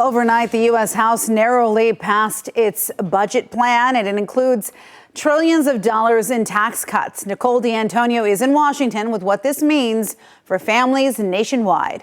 Overnight, the U.S. House narrowly passed its budget plan, and it includes trillions of dollars in tax cuts. Nicole D'Antonio is in Washington with what this means for families nationwide.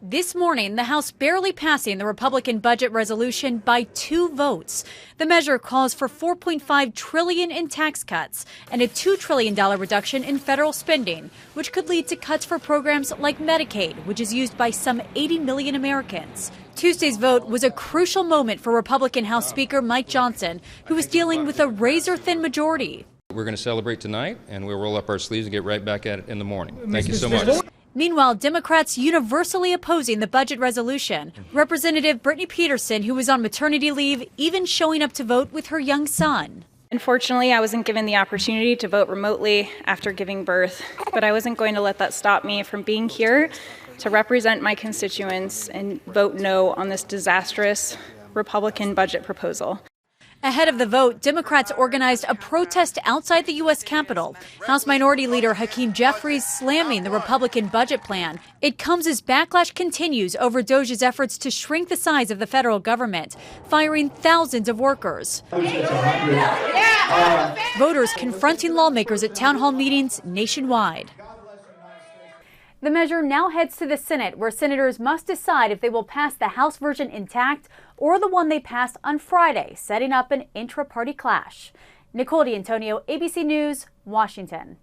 This morning, the House barely passing the Republican budget resolution by 2 votes. The measure calls for $4.5 trillion in tax cuts and a $2 trillion reduction in federal spending, which could lead to cuts for programs like Medicaid, which is used by some 80 million Americans. Tuesday's vote was a crucial moment for Republican House Speaker Mike Johnson, who was dealing with a razor-thin majority. We're going to celebrate tonight, and we'll roll up our sleeves and get right back at it in the morning. Thank you so much. Meanwhile, Democrats universally opposing the budget resolution. Representative Brittany Peterson, who was on maternity leave, even showing up to vote with her young son. Unfortunately, I wasn't given the opportunity to vote remotely after giving birth, but I wasn't going to let that stop me from being here to represent my constituents and vote no on this disastrous Republican budget proposal. Ahead of the vote, Democrats organized a protest outside the U.S. Capitol. House Minority Leader Hakeem Jeffries slamming the Republican budget plan. It comes as backlash continues over DOJ's efforts to shrink the size of the federal government, firing thousands of workers. Voters confronting lawmakers at town hall meetings nationwide. The measure now heads to the Senate, where senators must decide if they will pass the House version intact or the one they passed on Friday, setting up an intra-party clash. Nicole D'Antonio, ABC News, Washington.